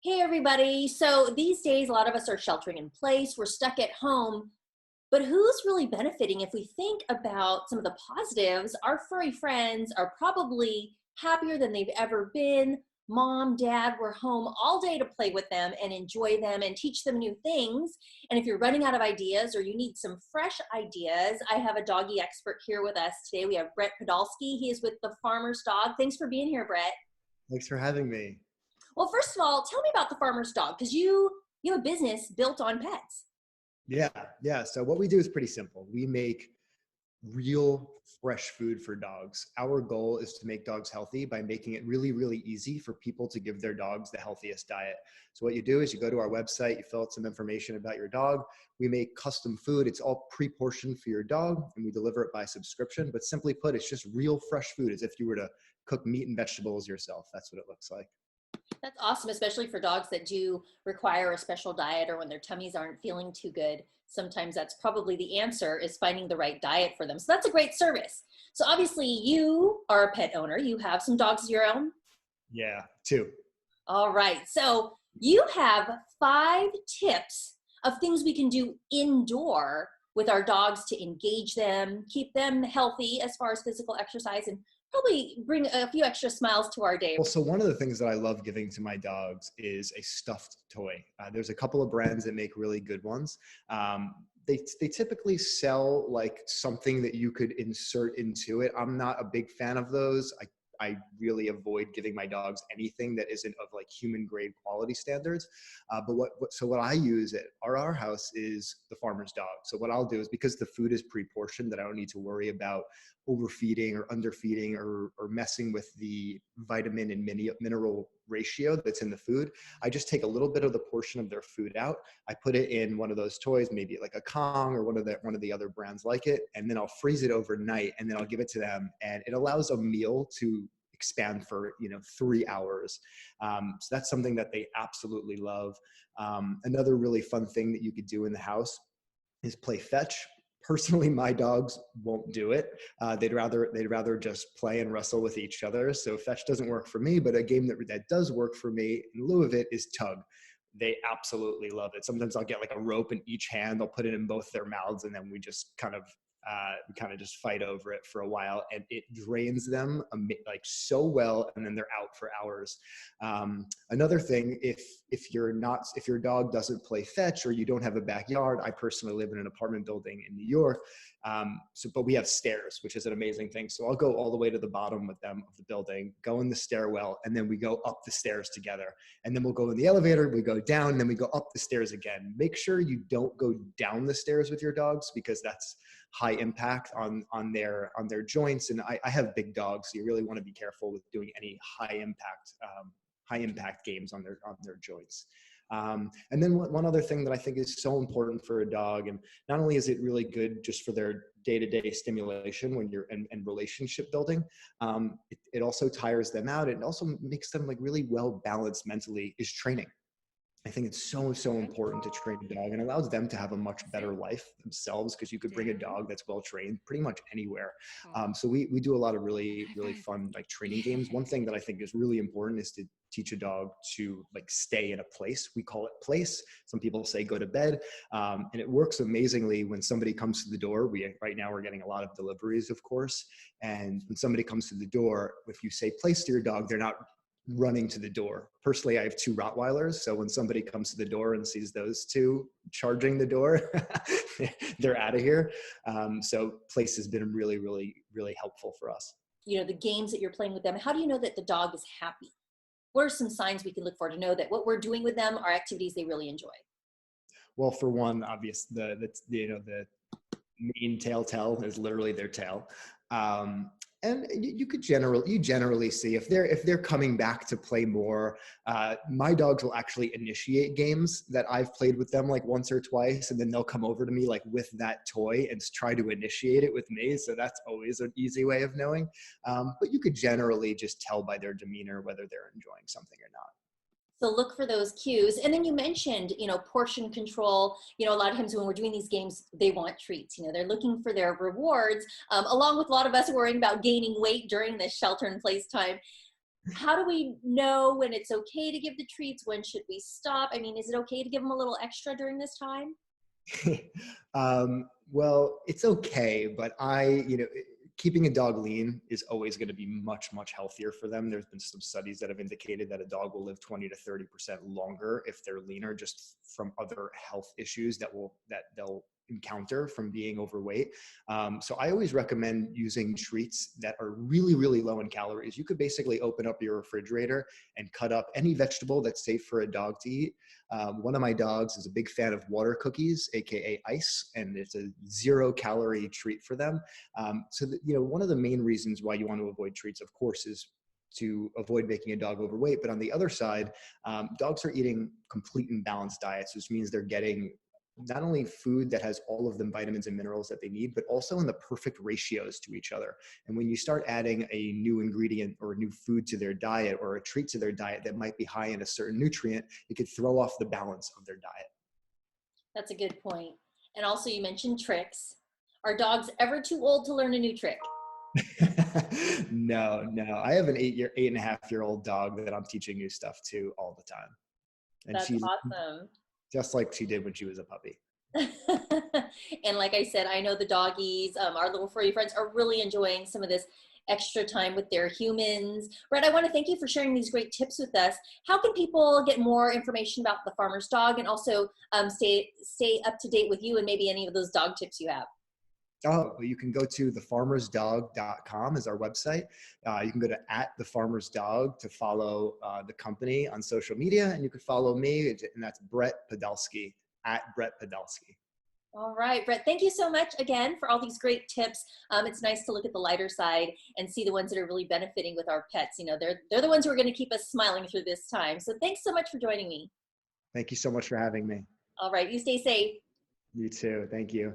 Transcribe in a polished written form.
Hey, everybody. So these days, a lot of us are sheltering in place. We're stuck at home. But who's really benefiting? If we think about some of the positives, our furry friends are probably happier than they've ever been. Mom, dad, we're home all day to play with them and enjoy them and teach them new things. And if you're running out of ideas or you need some fresh ideas, I have a doggy expert here with us today. We have Brett Podolsky. He is with the Farmer's Dog. Thanks for being here, Brett. Thanks for having me. Well, first of all, tell me about the Farmer's Dog, because you have a business built on pets. Yeah. So what we do is pretty simple. We make real fresh food for dogs. Our goal is to make dogs healthy by making it really, really easy for people to give their dogs the healthiest diet. So what you do is you go to our website, you fill out some information about your dog. We make custom food. It's all pre-portioned for your dog, and we deliver it by subscription. But simply put, it's just real fresh food, as if you were to cook meat and vegetables yourself. That's what it looks like. That's awesome, especially for dogs that do require a special diet or when their tummies aren't feeling too good. Sometimes that's probably the answer, is finding the right diet for them. So that's a great service. So obviously you are a pet owner. You have some dogs of your own. Yeah, two. All right. So you have 5 tips of things we can do indoor with our dogs to engage them, keep them healthy as far as physical exercise, and probably bring a few extra smiles to our day. Well, so one of the things that I love giving to my dogs is a stuffed toy. There's a couple of brands that make really good ones. They typically sell like something that you could insert into it. I'm not a big fan of those. I really avoid giving my dogs anything that isn't of like human grade quality standards. But what I use at our house is the Farmer's Dog. So what I'll do is, because the food is pre-portioned, that I don't need to worry about overfeeding or underfeeding or messing with the vitamin and mineral ratio that's in the food. I just take a little bit of the portion of their food out. I put it in one of those toys, maybe like a Kong or one of the other brands like it, and then I'll freeze it overnight, and then I'll give it to them, and it allows a meal to expand for 3 hours. So that's something that they absolutely love. Another really fun thing that you could do in the house is play fetch. Personally, my dogs won't do it. They'd rather just play and wrestle with each other. So fetch doesn't work for me, but a game that does work for me in lieu of it is tug. They absolutely love it. Sometimes I'll get like a rope in each hand. I'll put it in both their mouths, and then we just kind of just fight over it for a while, and it drains them like so well, and then they're out for hours. Another thing, if your dog doesn't play fetch or you don't have a backyard, I personally live in an apartment building in New York, but we have stairs, which is an amazing thing. So I'll go all the way to the bottom with them of the building, go in the stairwell, and then we go up the stairs together. And then we'll go in the elevator, we go down, and then we go up the stairs again. Make sure you don't go down the stairs with your dogs, because that's high impact on their joints. And I have big dogs, so you really want to be careful with doing any high impact games on their joints. And then one other thing that I think is so important for a dog, and not only is it really good just for their day-to-day stimulation when you're and relationship building, it also tires them out. It also makes them like really well balanced mentally, is training. I think it's so important to train a dog, and allows them to have a much better life themselves, because you could bring a dog that's well trained pretty much anywhere. So we do a lot of really fun like training games. One thing that I think is really important is to teach a dog to like stay in a place. We call it place. Some people say go to bed, and it works amazingly when somebody comes to the door. Right now we're getting a lot of deliveries, of course, and when somebody comes to the door, if you say place to your dog, they're not running to the door. Personally, I have 2 Rottweilers, so when somebody comes to the door and sees those 2 charging the door, they're out of here. So place has been really, really, really helpful for us. The games that you're playing with them, how do you know that the dog is happy? What are some signs we can look for to know that what we're doing with them are activities they really enjoy? Well, for one, obvious, the main telltale is literally their tail. And you generally see if they're coming back to play more. My dogs will actually initiate games that I've played with them like once or twice, and then they'll come over to me like with that toy and try to initiate it with me. So that's always an easy way of knowing. But you could generally just tell by their demeanor whether they're enjoying something or not. So look for those cues. And then you mentioned, portion control. A lot of times when we're doing these games, they want treats. They're looking for their rewards, along with a lot of us worrying about gaining weight during this shelter in place time. How do we know when it's okay to give the treats? When should we stop? I mean, is it okay to give them a little extra during this time? Well, it's okay, but keeping a dog lean is always going to be much, much healthier for them. There's been some studies that have indicated that a dog will live 20 to 30% longer if they're leaner, just from other health issues that they'll encounter from being overweight. So I always recommend using treats that are really, really low in calories. You could basically open up your refrigerator and cut up any vegetable that's safe for a dog to eat. One of my dogs is a big fan of water cookies, aka ice, and it's a 0-calorie treat for them. One of the main reasons why you want to avoid treats, of course, is to avoid making a dog overweight. But on the other side, dogs are eating complete and balanced diets, which means they're getting not only food that has all of the vitamins and minerals that they need, but also in the perfect ratios to each other. And when you start adding a new ingredient or a new food to their diet or a treat to their diet that might be high in a certain nutrient, it could throw off the balance of their diet. That's a good point. And also, you mentioned tricks. Are dogs ever too old to learn a new trick? No. I have an 8.5-year-old dog that I'm teaching new stuff to all the time. And That's she's awesome. just like she did when she was a puppy. And like I said, I know the doggies, our little furry friends, are really enjoying some of this extra time with their humans. Brett, I want to thank you for sharing these great tips with us. How can people get more information about the Farmer's Dog, and also stay up to date with you and maybe any of those dog tips you have? Oh, well, you can go to thefarmersdog.com is our website. You can go to @thefarmersdog to follow the company on social media, and you can follow me, and that's Brett Podolsky, @BrettPodolsky. All right, Brett, thank you so much again for all these great tips. It's nice to look at the lighter side and see the ones that are really benefiting with our pets. You know, they're the ones who are going to keep us smiling through this time. So thanks so much for joining me. Thank you so much for having me. All right, you stay safe. You too. Thank you.